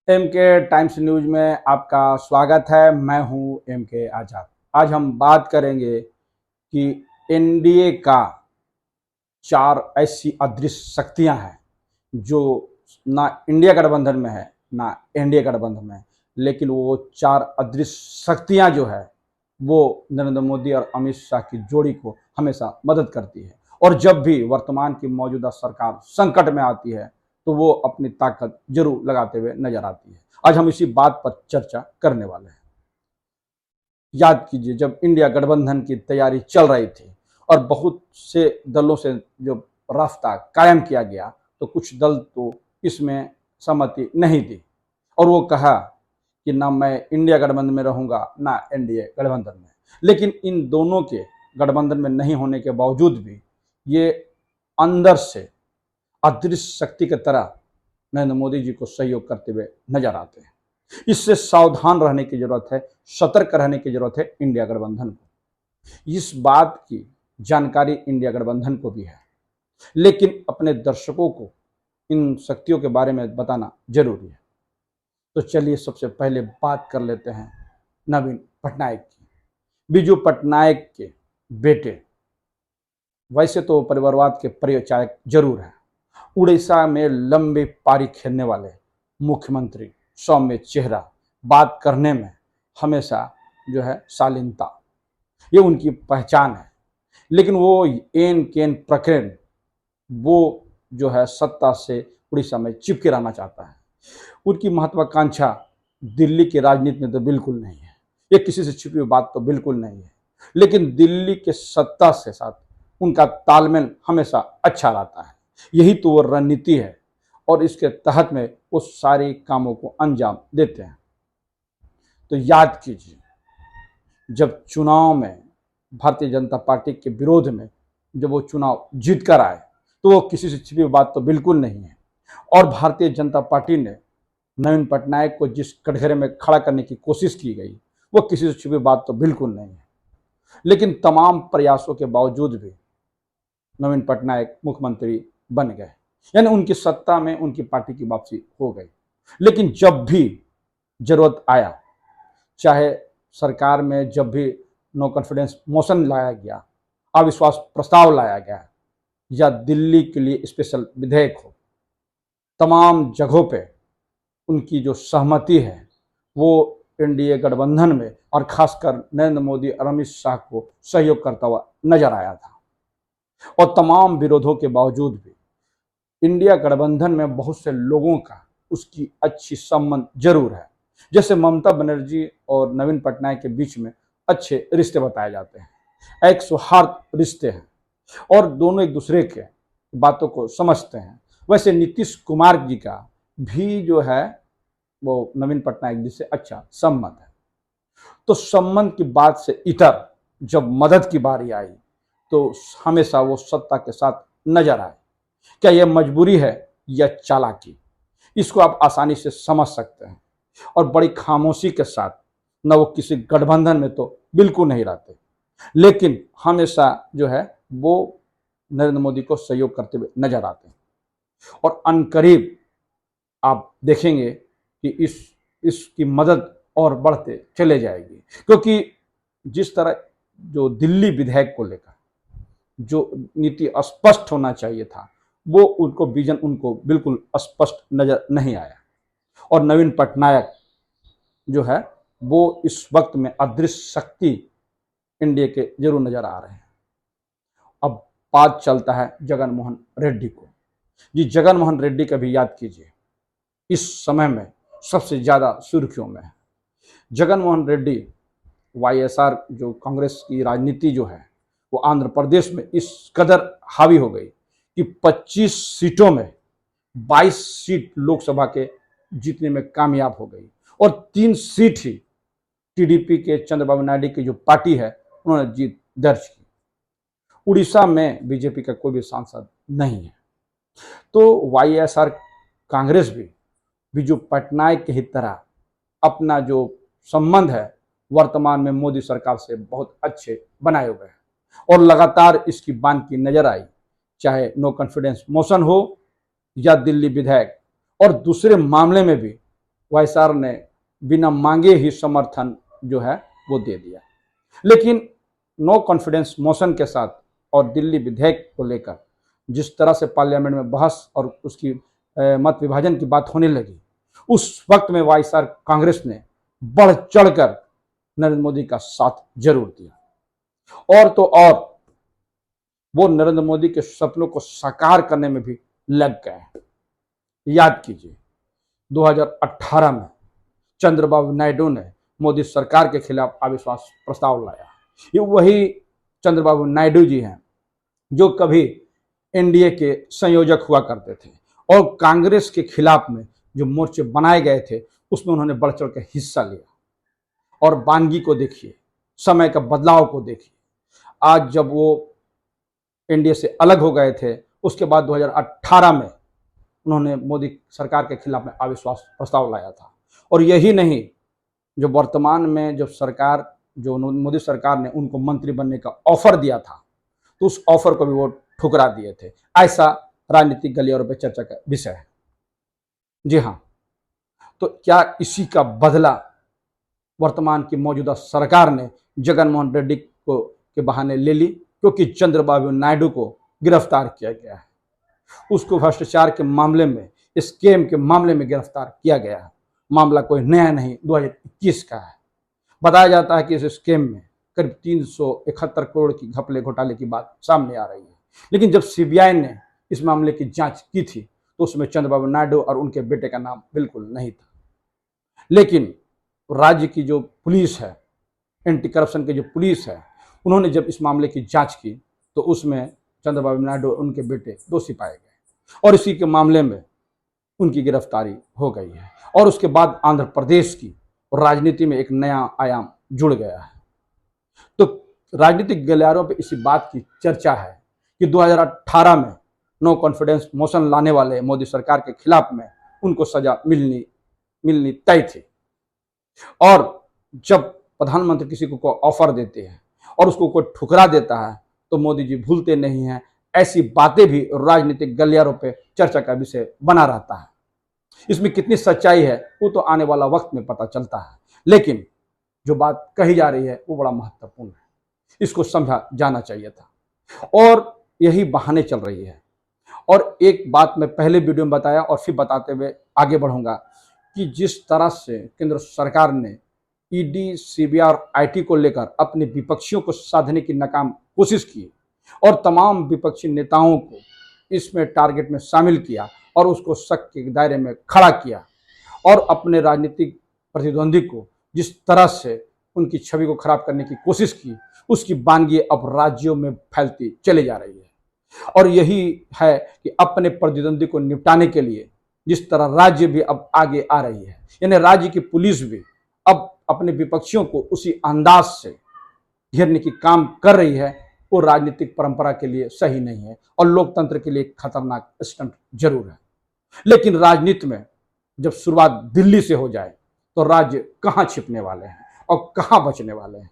M के times news में आपका स्वागत है। मैं हूं एम के आजाद। आज हम बात करेंगे कि एनडीए का चार ऐसी अदृश्य शक्तियां हैं जो ना इंडिया गठबंधन में है ना एनडीए गठबंधन में है, लेकिन वो चार अदृश्य शक्तियां जो है वो नरेंद्र मोदी और अमित शाह की जोड़ी को हमेशा मदद करती है। और जब भी वर्तमान की मौजूदा सरकार संकट में आती है तो वो अपनी ताकत जरूर लगाते हुए नजर आती है। आज हम इसी बात पर चर्चा करने वाले हैं। याद कीजिए, जब इंडिया गठबंधन की तैयारी चल रही थी और बहुत से दलों से जो रास्ता कायम किया गया, तो कुछ दल तो इसमें सहमति नहीं दी और वो कहा कि ना मैं इंडिया गठबंधन में रहूंगा ना एनडीए गठबंधन में। लेकिन इन दोनों के गठबंधन में नहीं होने के बावजूद भी ये अंदर से अदृश्य शक्ति की तरह नरेंद्र मोदी जी को सहयोग करते हुए नजर आते हैं। इससे सावधान रहने की जरूरत है, सतर्क रहने की जरूरत है इंडिया गठबंधन को। इस बात की जानकारी इंडिया गठबंधन को भी है, लेकिन अपने दर्शकों को इन शक्तियों के बारे में बताना जरूरी है। तो चलिए सबसे पहले बात कर लेते हैं नवीन पटनायक की। बीजू पटनायक के बेटे वैसे तो परिवारवाद के परिचायक जरूर हैं, उड़ीसा में लंबी पारी खेलने वाले मुख्यमंत्री, सौम्य चेहरा, बात करने में हमेशा जो है शालीनता, ये उनकी पहचान है। लेकिन वो एन केन प्रकरण वो जो है सत्ता से उड़ीसा में चिपके रहना चाहता है। उनकी महत्वाकांक्षा दिल्ली की राजनीति में तो बिल्कुल नहीं है, ये किसी से छिपी हुई बात तो बिल्कुल नहीं है। लेकिन दिल्ली के सत्ता से साथ उनका तालमेल हमेशा अच्छा रहता है। यही तो वो रणनीति है और इसके तहत में वो सारे कामों को अंजाम देते हैं। तो याद कीजिए, जब चुनाव में भारतीय जनता पार्टी के विरोध में जब वो चुनाव जीत कर आए तो वो किसी से छिपी बात तो बिल्कुल नहीं है। और भारतीय जनता पार्टी ने नवीन पटनायक को जिस कटघरे में खड़ा करने की कोशिश की गई वो किसी से छिपी बात तो बिल्कुल नहीं है। लेकिन तमाम प्रयासों के बावजूद भी नवीन पटनायक मुख्यमंत्री बन गए, यानी उनकी सत्ता में उनकी पार्टी की वापसी हो गई। लेकिन जब भी जरूरत आया, चाहे सरकार में जब भी नो कॉन्फिडेंस मोशन लाया गया, अविश्वास प्रस्ताव लाया गया, या दिल्ली के लिए स्पेशल विधेयक हो, तमाम जगहों पे उनकी जो सहमति है वो एनडीए गठबंधन में और खासकर नरेंद्र मोदी और अमित शाह को सहयोग करता हुआ नजर आया था। और तमाम विरोधों के बावजूद भी इंडिया गठबंधन में बहुत से लोगों का उसकी अच्छी संबंध जरूर है। जैसे ममता बनर्जी और नवीन पटनायक के बीच में अच्छे रिश्ते बताए जाते हैं, एक सौहार्द रिश्ते हैं और दोनों एक दूसरे के बातों को समझते हैं। वैसे नीतीश कुमार जी का भी जो है वो नवीन पटनायक जी से अच्छा संबंध है। तो संबंध की बात से इतर जब मदद की बारी आई तो हमेशा वो सत्ता के साथ नजर आए। क्या यह मजबूरी है या चालाकी, इसको आप आसानी से समझ सकते हैं। और बड़ी खामोशी के साथ न वो किसी गठबंधन में तो बिल्कुल नहीं रहते, लेकिन हमेशा जो है वो नरेंद्र मोदी को सहयोग करते हुए नजर आते हैं। और अनकरीब आप देखेंगे कि इसकी मदद और बढ़ते चले जाएगी, क्योंकि जिस तरह जो दिल्ली विधेयक को लेकर जो नीति स्पष्ट होना चाहिए था वो उनको विजन उनको बिल्कुल स्पष्ट नजर नहीं आया। और नवीन पटनायक जो है वो इस वक्त में अदृश्य शक्ति इंडिया के जरूर नजर आ रहे हैं। अब बात चलता है जगन मोहन रेड्डी को। जी, जगन मोहन रेड्डी का भी याद कीजिए, इस समय में सबसे ज्यादा सुर्खियों में है। जगन मोहन रेड्डी वाईएसआर जो कांग्रेस की राजनीति जो है वो आंध्र प्रदेश में इस कदर हावी हो गई कि 25 सीटों में 22 सीट लोकसभा के जीतने में कामयाब हो गई और 3 सीट ही टीडीपी के चंद्रबाबू नायडू की जो पार्टी है उन्होंने जीत दर्ज की। उड़ीसा में बीजेपी का कोई भी सांसद नहीं है। तो वाईएसआर कांग्रेस भी बीजू पटनायक की ही तरह अपना जो संबंध है वर्तमान में मोदी सरकार से बहुत अच्छे बनाए हुए हैं और लगातार इसकी बान की नजर आई, चाहे नो कॉन्फिडेंस मोशन हो या दिल्ली विधेयक। और दूसरे मामले में भी वाईएसआर ने बिना मांगे ही समर्थन जो है वो दे दिया। लेकिन नो कॉन्फिडेंस मोशन के साथ और दिल्ली विधेयक को लेकर जिस तरह से पार्लियामेंट में बहस और उसकी मत विभाजन की बात होने लगी, उस वक्त में वाईएसआर कांग्रेस ने बढ़ चढ़कर नरेंद्र मोदी का साथ जरूर दिया। और तो और वो नरेंद्र मोदी के सपनों को साकार करने में भी लग गए। याद कीजिए 2018 में चंद्रबाबू नायडू ने मोदी सरकार के खिलाफ अविश्वास प्रस्ताव लाया। ये वही चंद्रबाबू नायडू जी हैं जो कभी एनडीए के संयोजक हुआ करते थे और कांग्रेस के खिलाफ में जो मोर्चे बनाए गए थे उसमें उन्होंने बढ़ चढ़ के हिस्सा लिया। और बानगी को देखिए, समय का बदलाव को देखिए। आज जब वो एनडीए से अलग हो गए थे, उसके बाद 2018 में उन्होंने मोदी सरकार के खिलाफ में अविश्वास प्रस्ताव लाया था। और यही नहीं, जो वर्तमान में जो सरकार, जो मोदी सरकार ने उनको मंत्री बनने का ऑफर दिया था, तो उस ऑफर को भी वो ठुकरा दिए थे। ऐसा राजनीतिक गलियारों पर चर्चा का विषय है। जी हाँ, तो क्या इसी का बदला वर्तमान की मौजूदा सरकार ने जगनमोहन रेड्डी को के बहाने ले ली? क्योंकि चंद्रबाबू नायडू को गिरफ्तार किया गया है, उसको भ्रष्टाचार के मामले में, स्कैम के मामले में गिरफ्तार किया गया है। मामला कोई नया नहीं, 2021 का है। बताया जाता है कि इस स्कैम में करीब 371 करोड़ की घपले घोटाले की बात सामने आ रही है। लेकिन जब सीबीआई ने इस मामले की जांच की थी तो उसमें चंद्रबाबू नायडू और उनके बेटे का नाम बिल्कुल नहीं था। लेकिन राज्य की जो पुलिस है, एंटी करप्शन की जो पुलिस है, उन्होंने जब इस मामले की जांच की तो उसमें चंद्रबाबू नायडू और उनके बेटे दोषी पाए गए और इसी के मामले में उनकी गिरफ्तारी हो गई है। और उसके बाद आंध्र प्रदेश की राजनीति में एक नया आयाम जुड़ गया है। तो राजनीतिक गलियारों पर इसी बात की चर्चा है कि 2018 में नो कॉन्फिडेंस मोशन लाने वाले मोदी सरकार के खिलाफ में उनको सजा मिलनी तय थी। और जब प्रधानमंत्री किसी को ऑफर देते हैं और उसको कोई ठुकरा देता है तो मोदी जी भूलते नहीं हैं। ऐसी बातें भी राजनीतिक गलियारों पे चर्चा का विषय बना रहता है। इसमें कितनी सच्चाई है वो तो आने वाला वक्त में पता चलता है, लेकिन जो बात कही जा रही है वो बड़ा महत्वपूर्ण है, इसको समझा जाना चाहिए था। और यही बहाने चल रही है। और एक बात मैं पहले वीडियो में बताया और फिर बताते हुए आगे बढ़ूंगा कि जिस तरह से केंद्र सरकार ने ईडी, सीबीआई और आईटी को लेकर अपने विपक्षियों को साधने की नाकाम कोशिश की और तमाम विपक्षी नेताओं को इसमें टारगेट में शामिल किया और उसको शक के दायरे में खड़ा किया और अपने राजनीतिक प्रतिद्वंदी को जिस तरह से उनकी छवि को खराब करने की कोशिश की, उसकी बानगी अब राज्यों में फैलती चली जा रही है। और यही है कि अपने प्रतिद्वंदी को निपटाने के लिए जिस तरह राज्य भी अब आगे आ रही है, यानी राज्य की पुलिस भी अब अपने विपक्षियों को उसी अंदाज से घेरने की काम कर रही है, वो राजनीतिक परंपरा के लिए सही नहीं है और लोकतंत्र के लिए खतरनाक स्टंट जरूर है। लेकिन राजनीति में जब शुरुआत दिल्ली से हो जाए तो राज्य कहाँ छिपने वाले हैं और कहाँ बचने वाले हैं।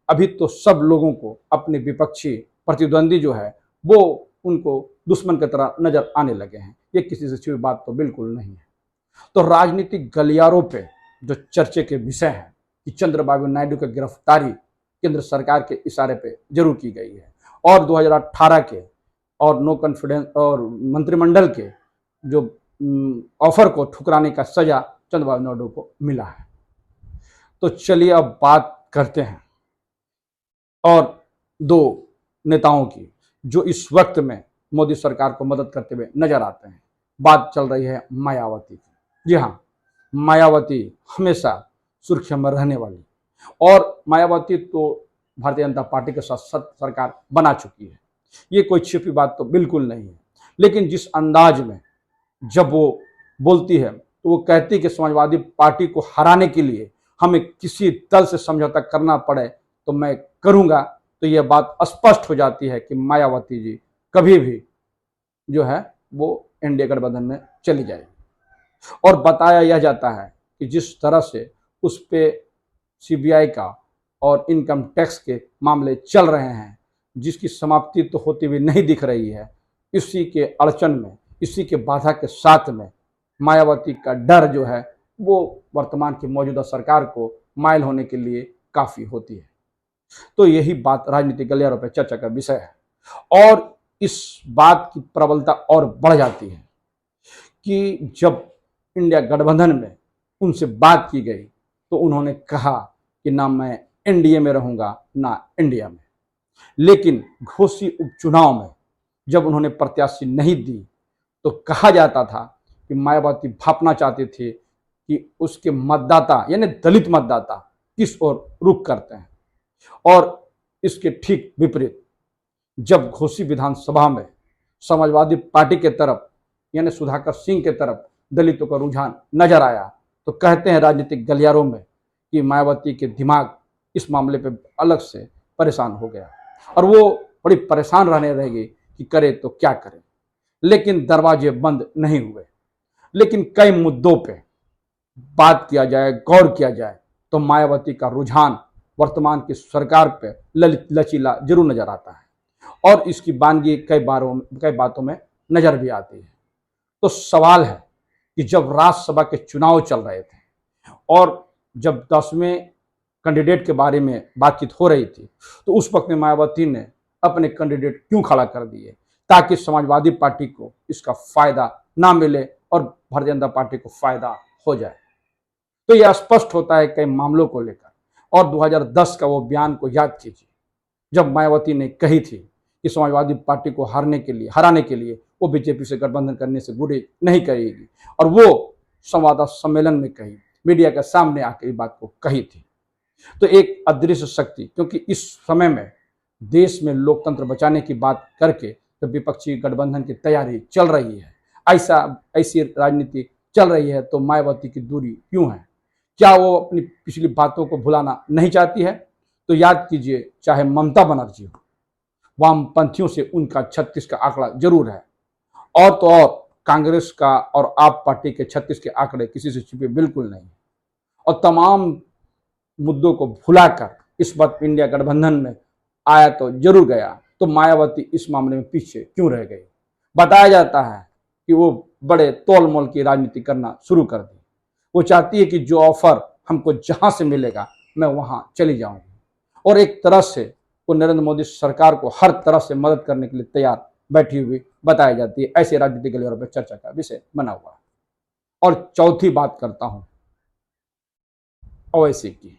अभी तो सब लोगों को अपने विपक्षी प्रतिद्वंदी जो है वो उनको दुश्मन की तरह नजर आने लगे हैं। ये किसी से छुपी बात तो बिल्कुल नहीं है। तो राजनीतिक गलियारों पे जो चर्चे के विषय है कि चंद्रबाबू नायडू की गिरफ्तारी केंद्र सरकार के इशारे पे जरूर की गई है और 2018 के और नो कॉन्फिडेंस और मंत्रिमंडल के जो ऑफर को ठुकराने का सजा चंद्रबाबू नायडू को मिला है। तो चलिए अब बात करते हैं और दो नेताओं की जो इस वक्त में मोदी सरकार को मदद करते हुए नजर आते हैं। बात चल रही है मायावती की। जी हाँ, मायावती हमेशा सुर्खियों में रहने वाली, और मायावती तो भारतीय जनता पार्टी के साथ सरकार बना चुकी है, ये कोई छिपी बात तो बिल्कुल नहीं है। लेकिन जिस अंदाज में जब वो बोलती है तो वो कहती है कि समाजवादी पार्टी को हराने के लिए हमें किसी दल से समझौता करना पड़े तो मैं करूंगा, तो यह बात स्पष्ट हो जाती है कि मायावती जी कभी भी जो है वो एनडीए गठबंधन में चली जाएगी। और बताया यह जाता है कि जिस तरह से उस पे सीबीआई का और इनकम टैक्स के मामले चल रहे हैं, जिसकी समाप्ति तो होती हुई नहीं दिख रही है, इसी के अड़चन में, इसी के बाधा के साथ में मायावती का डर जो है वो वर्तमान की मौजूदा सरकार को माइल होने के लिए काफ़ी होती है। तो यही बात राजनीतिक गलियारों पर चर्चा का विषय है। और इस बात की प्रबलता और बढ़ जाती है कि जब इंडिया गठबंधन में उनसे बात की गई तो उन्होंने कहा कि ना मैं एनडीए में रहूंगा ना इंडिया में। लेकिन घोसी उपचुनाव में जब उन्होंने प्रत्याशी नहीं दी तो कहा जाता था कि मायावती भापना चाहते थे कि उसके मतदाता यानी दलित मतदाता किस ओर रुख करते हैं। और इसके ठीक विपरीत जब घोसी विधानसभा में समाजवादी पार्टी के तरफ यानी सुधाकर सिंह के तरफ दलितों का रुझान नजर आया तो कहते हैं राजनीतिक गलियारों में कि मायावती के दिमाग इस मामले पे अलग से परेशान हो गया और वो बड़ी परेशान रहने रहेगी कि करे तो क्या करे। लेकिन दरवाजे बंद नहीं हुए। लेकिन कई मुद्दों पे बात किया जाए, गौर किया जाए तो मायावती का रुझान वर्तमान की सरकार पे लचीला जरूर नजर आता है और इसकी बानगी कई बातों में नजर भी आती है। तो सवाल है कि जब राज्यसभा के चुनाव चल रहे थे और जब 10वें कैंडिडेट के बारे में बातचीत हो रही थी तो उस वक्त में मायावती ने अपने कैंडिडेट क्यों खड़ा कर दिए ताकि समाजवादी पार्टी को इसका फायदा ना मिले और भारतीय जनता पार्टी को फायदा हो जाए। तो यह स्पष्ट होता है कई मामलों को लेकर। और 2010 का वो बयान को याद कीजिए जब मायावती ने कही थी कि समाजवादी पार्टी को हराने के लिए वो बीजेपी से गठबंधन करने से गुरेज नहीं करेगी और वो संवाददाता सम्मेलन में कही, मीडिया के सामने आकर इस बात को कही थी। तो एक अदृश्य शक्ति, क्योंकि इस समय में देश में लोकतंत्र बचाने की बात करके तो विपक्षी गठबंधन की तैयारी चल रही है, ऐसी राजनीति चल रही है तो मायावती की दूरी क्यों है? क्या वो अपनी पिछली बातों को भुलाना नहीं चाहती है? तो याद कीजिए, चाहे ममता बनर्जी हो, वामपंथियों से उनका 36 का आंकड़ा जरूर है और तो और कांग्रेस का और आप पार्टी के 36 के आंकड़े किसी से छिपे बिल्कुल नहीं। और तमाम मुद्दों को भुलाकर इस बात इंडिया गठबंधन में आया तो जरूर गया, तो मायावती इस मामले में पीछे क्यों रह गई? बताया जाता है कि वो बड़े तोल मोल की राजनीति करना शुरू कर दी। वो चाहती है कि जो ऑफर हमको जहां से मिलेगा मैं वहां चली जाऊंगी और एक तरह से वो नरेंद्र मोदी सरकार को हर तरह से मदद करने के लिए तैयार बैठी हुई बताई जाती है। ऐसे राजनीतिक गलियारों पर चर्चा का विषय बना हुआ है। और चौथी बात करता हूं ओवैसी की।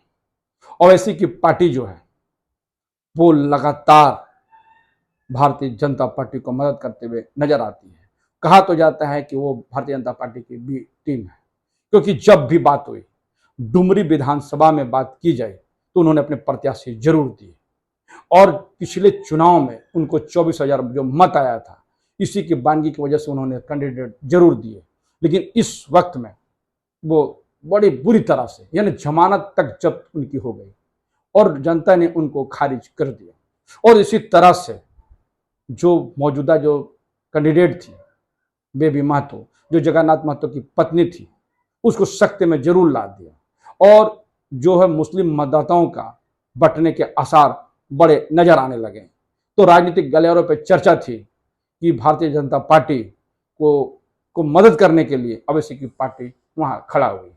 ओवैसी की पार्टी जो है वो लगातार भारतीय जनता पार्टी को मदद करते हुए नजर आती है। कहा तो जाता है कि वो भारतीय जनता पार्टी की बी टीम है, क्योंकि जब भी बात हुई डुमरी विधानसभा में बात की जाए तो उन्होंने अपने प्रत्याशी जरूर दिए और पिछले चुनाव में उनको 24,000 जो मत आया था, इसी की बानगी की वजह से उन्होंने कैंडिडेट जरूर दिए। लेकिन इस वक्त में वो बड़ी बुरी तरह से यानी जमानत तक जब्त उनकी हो गई और जनता ने उनको खारिज कर दिया। और इसी तरह से जो मौजूदा जो कैंडिडेट थी बेबी महतो, जो जगन्नाथ महतो की पत्नी थी, उसको सख्ते में जरूर ला दिया और जो है मुस्लिम मतदाताओं का बंटने के आसार बड़े नजर आने लगे। तो राजनीतिक गलियारों पर चर्चा थी कि भारतीय जनता पार्टी को मदद करने के लिए ओवैसी की पार्टी वहां खड़ा हुई।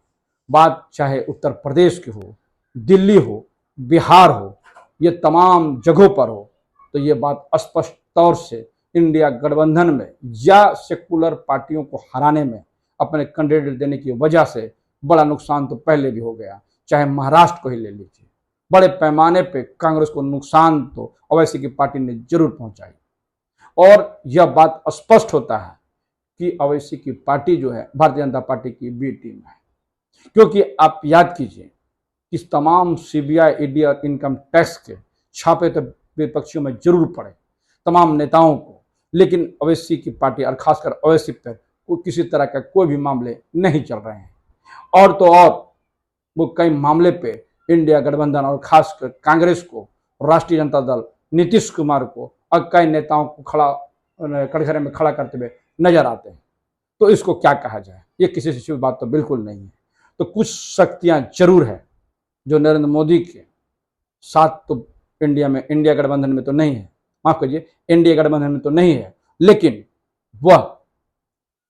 बात चाहे उत्तर प्रदेश की हो, दिल्ली हो, बिहार हो, ये तमाम जगहों पर हो, तो ये बात स्पष्ट तौर से इंडिया गठबंधन में या सेकुलर पार्टियों को हराने में अपने कैंडिडेट देने की वजह से बड़ा नुकसान तो पहले भी हो गया। चाहे महाराष्ट्र को ही ले लीजिए, बड़े पैमाने पे कांग्रेस को नुकसान तो ओवैसी की पार्टी ने जरूर पहुंचाई। और यह बात स्पष्ट होता है कि ओवैसी की पार्टी जो है भारतीय जनता पार्टी की बी टीम है, क्योंकि आप याद कीजिए कि तमाम सीबीआई, ईडी और इनकम टैक्स के छापे तो विपक्षियों में जरूर पड़े तमाम नेताओं को, लेकिन ओवैसी की पार्टी और खासकर ओवैसी पर किसी तरह का कोई भी मामले नहीं चल रहे हैं। और तो और वो कई मामले पे इंडिया गठबंधन और खासकर कांग्रेस को, राष्ट्रीय जनता दल, नीतीश कुमार को और कई नेताओं को कटघरे में खड़ा करते हुए नजर आते हैं। तो इसको क्या कहा जाए? ये किसी से छुपी बात तो बिल्कुल नहीं है। तो कुछ शक्तियां जरूर है जो नरेंद्र मोदी के साथ तो इंडिया गठबंधन में तो नहीं है, माफ कीजिए, इंडिया गठबंधन में तो नहीं है, लेकिन वह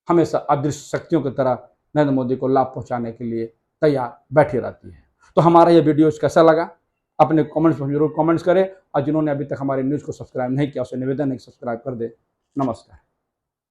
हमेशा अदृश्य शक्तियों की तरह नरेंद्र मोदी को लाभ पहुंचाने के लिए तैयार बैठी रहती है। तो हमारा ये वीडियो कैसा लगा अपने कमेंट्स में जरूर कमेंट्स करें, और जिन्होंने अभी तक हमारे न्यूज़ को सब्सक्राइब नहीं किया उसे निवेदन है कि सब्सक्राइब कर दे। नमस्कार।